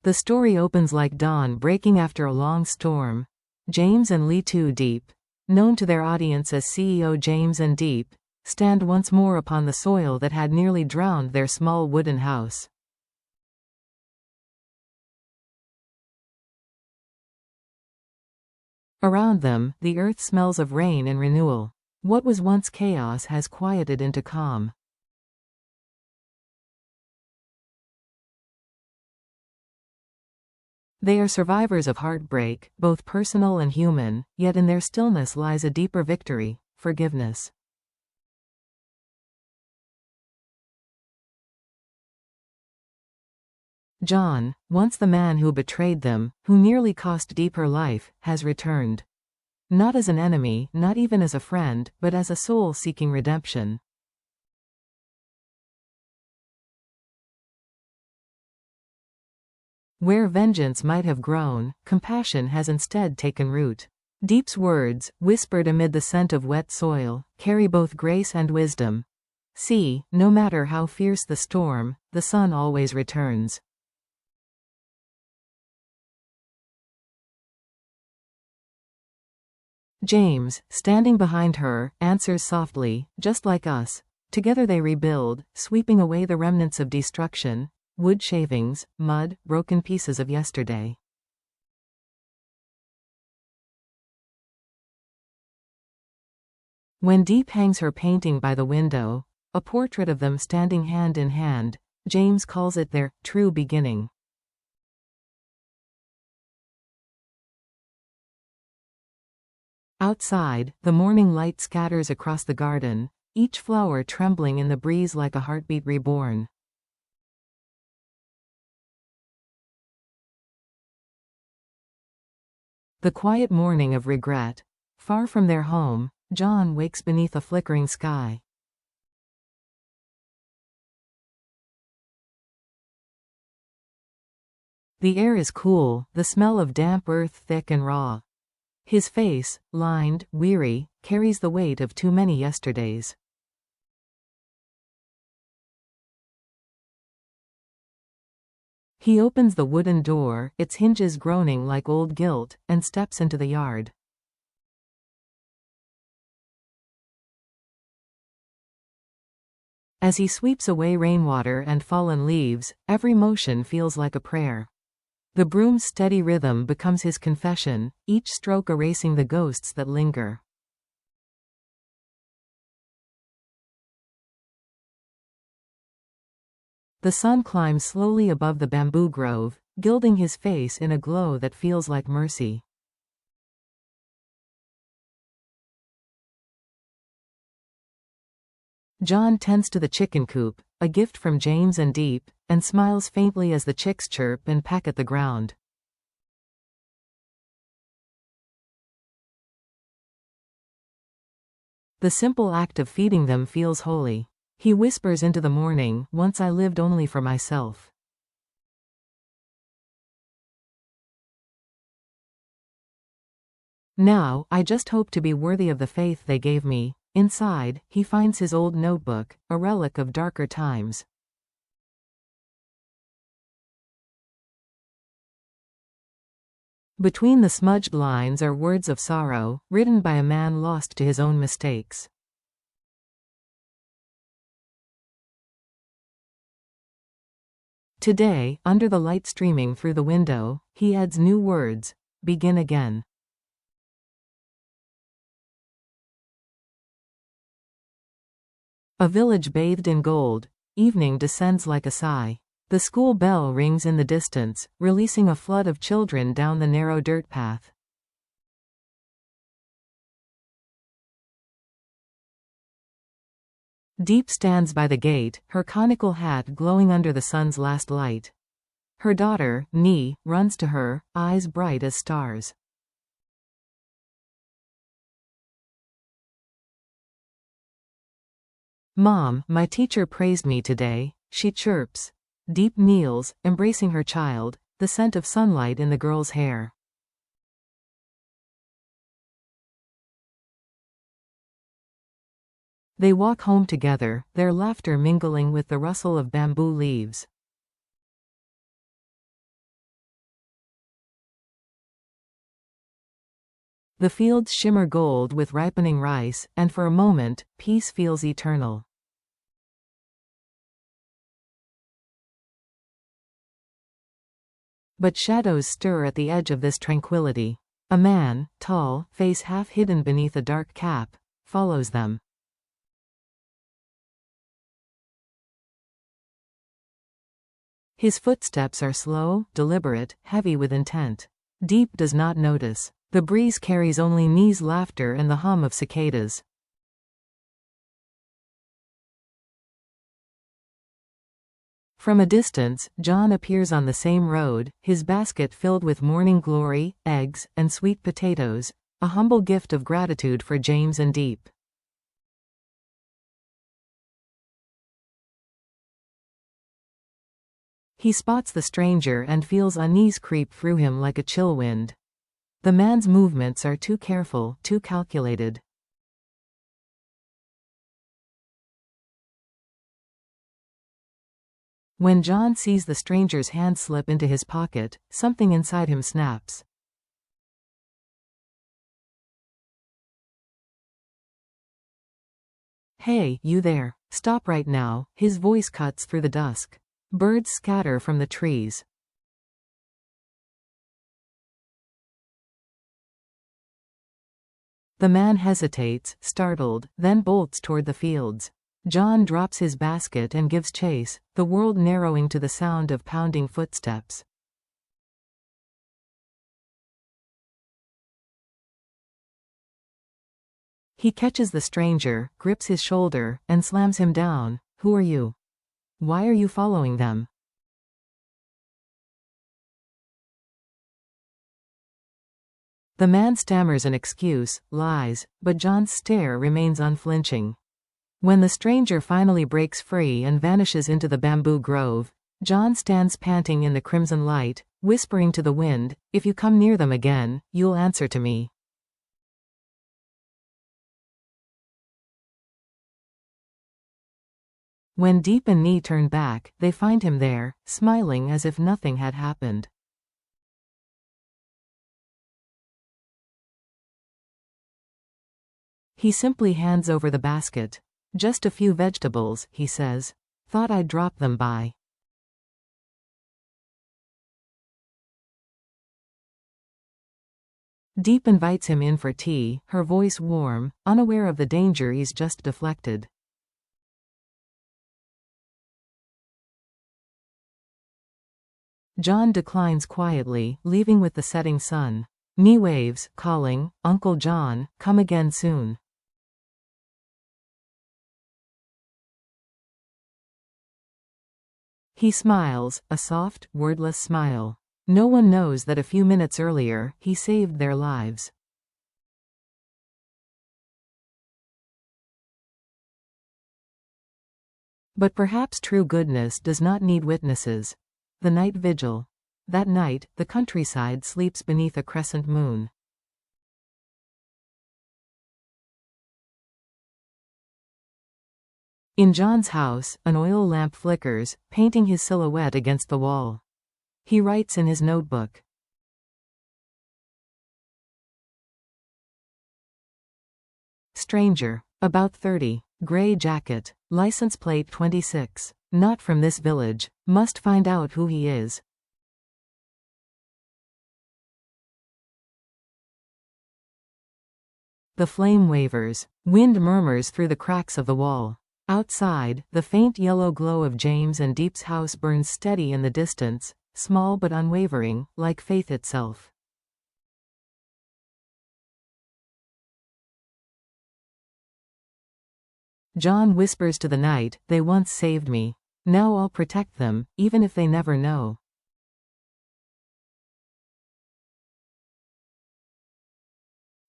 The story opens like dawn breaking after a long storm. James and Diep, known to their audience as CEO James and Diep, stand once more upon the soil that had nearly drowned their small wooden house. Around them, the earth smells of rain and renewal. What was once chaos has quieted into calm. They are survivors of heartbreak, both personal and human, yet in their stillness lies a deeper victory: forgiveness. John, once the man who betrayed them, who nearly cost Diep her life, has returned. Not as an enemy, not even as a friend, but as a soul seeking redemption. Where vengeance might have grown, compassion has instead taken root. Diep's words, whispered amid the scent of wet soil, carry both grace and wisdom. See, no matter how fierce the storm, the sun always returns. James, standing behind her, answers softly, "Just like us." Together they rebuild, sweeping away the remnants of destruction: wood shavings, mud, broken pieces of yesterday. When Diep hangs her painting by the window, a portrait of them standing hand in hand, James calls it their true beginning. Outside, the morning light scatters across the garden, each flower trembling in the breeze like a heartbeat reborn. The quiet morning of regret. Far from their home, John wakes beneath a flickering sky. The air is cool, the smell of damp earth thick and raw. His face, lined, weary, carries the weight of too many yesterdays. He opens the wooden door, its hinges groaning like old guilt, and steps into the yard. As he sweeps away rainwater and fallen leaves, every motion feels like a prayer. The broom's steady rhythm becomes his confession, each stroke erasing the ghosts that linger. The sun climbs slowly above the bamboo grove, gilding his face in a glow that feels like mercy. John tends to the chicken coop, a gift from James and Diep, and smiles faintly as the chicks chirp and peck at the ground. The simple act of feeding them feels holy. He whispers into the morning, "Once I lived only for myself. Now, I just hope to be worthy of the faith they gave me." Inside, he finds his old notebook, a relic of darker times. Between the smudged lines are words of sorrow, written by a man lost to his own mistakes. Today, under the light streaming through the window, he adds new words: begin again. A village bathed in gold. Evening descends like a sigh. The school bell rings in the distance, releasing a flood of children down the narrow dirt path. Diep stands by the gate, her conical hat glowing under the sun's last light. Her daughter, runs to her, eyes bright as stars. "Mom, my teacher praised me today," she chirps. Diep kneels, embracing her child, the scent of sunlight in the girl's hair. They walk home together, their laughter mingling with the rustle of bamboo leaves. The fields shimmer gold with ripening rice, and for a moment, peace feels eternal. But shadows stir at the edge of this tranquility. A man, tall, face half hidden beneath a dark cap, follows them. His footsteps are slow, deliberate, heavy with intent. Diep does not notice. The breeze carries only Nie's laughter and the hum of cicadas. From a distance, John appears on the same road, his basket filled with morning glory, eggs, and sweet potatoes, a humble gift of gratitude for James and Diep. He spots the stranger and feels unease creep through him like a chill wind. The man's movements are too careful, too calculated. When John sees the stranger's hand slip into his pocket, something inside him snaps. "Hey, you there. Stop right now," his voice cuts through the dusk. Birds scatter from the trees. The man hesitates, startled, then bolts toward the fields. John drops his basket and gives chase, the world narrowing to the sound of pounding footsteps. He catches the stranger, grips his shoulder, and slams him down. "Who are you? Why are you following them?" The man stammers an excuse, lies, but John's stare remains unflinching. When the stranger finally breaks free and vanishes into the bamboo grove, John stands panting in the crimson light, whispering to the wind, "If you come near them again, you'll answer to me." When Diep and Nie turn back, they find him there, smiling as if nothing had happened. He simply hands over the basket. "Just a few vegetables," he says. "Thought I'd drop them by." Diep invites him in for tea, her voice warm, unaware of the danger he's just deflected. John declines quietly, leaving with the setting sun. Nie waves, calling, "Uncle John, come again soon." He smiles, a soft, wordless smile. No one knows that a few minutes earlier, he saved their lives. But perhaps true goodness does not need witnesses. The night vigil. That night, the countryside sleeps beneath a crescent moon. In John's house, an oil lamp flickers, painting his silhouette against the wall. He writes in his notebook. Stranger. About 30. Gray jacket. License plate 26. Not from this village. Must find out who he is. The flame wavers. Wind murmurs through the cracks of the wall. Outside, the faint yellow glow of James and Diep's house burns steady in the distance, small but unwavering, like faith itself. John whispers to the night, "They once saved me. Now I'll protect them, even if they never know."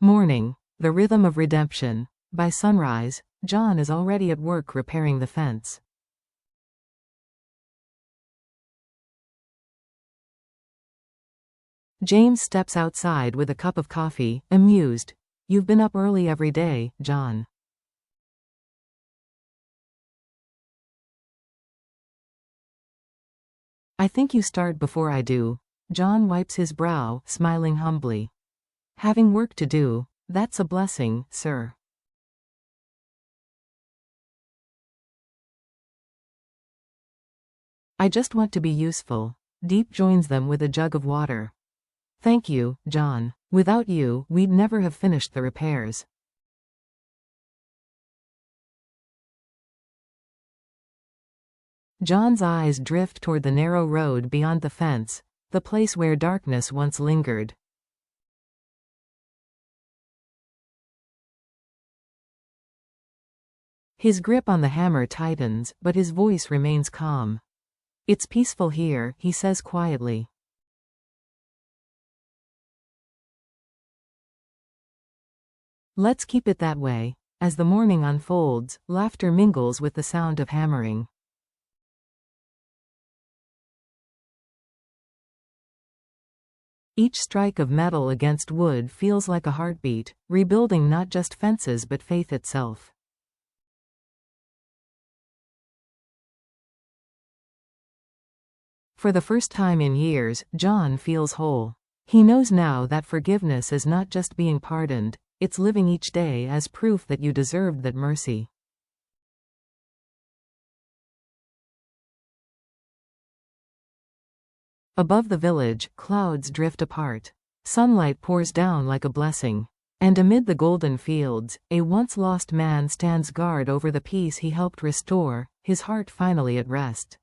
Morning. The rhythm of redemption. By sunrise, John is already at work repairing the fence. James steps outside with a cup of coffee, amused. "You've been up early every day, John." "I think you start before I do." John wipes his brow, smiling humbly. Having work to do, that's a blessing, sir. I just want to be useful. Diep joins them with a jug of water. Thank you, John. Without you, we'd never have finished the repairs. John's eyes drift toward the narrow road beyond the fence, the place where darkness once lingered. His grip on the hammer tightens, but his voice remains calm. It's peaceful here, he says quietly. Let's keep it that way. As the morning unfolds, laughter mingles with the sound of hammering. Each strike of metal against wood feels like a heartbeat, rebuilding not just fences but faith itself. For the first time in years, John feels whole. He knows now that forgiveness is not just being pardoned, it's living each day as proof that you deserved that mercy. Above the village, clouds drift apart. Sunlight pours down like a blessing. And amid the golden fields, a once lost man stands guard over the peace he helped restore, his heart finally at rest.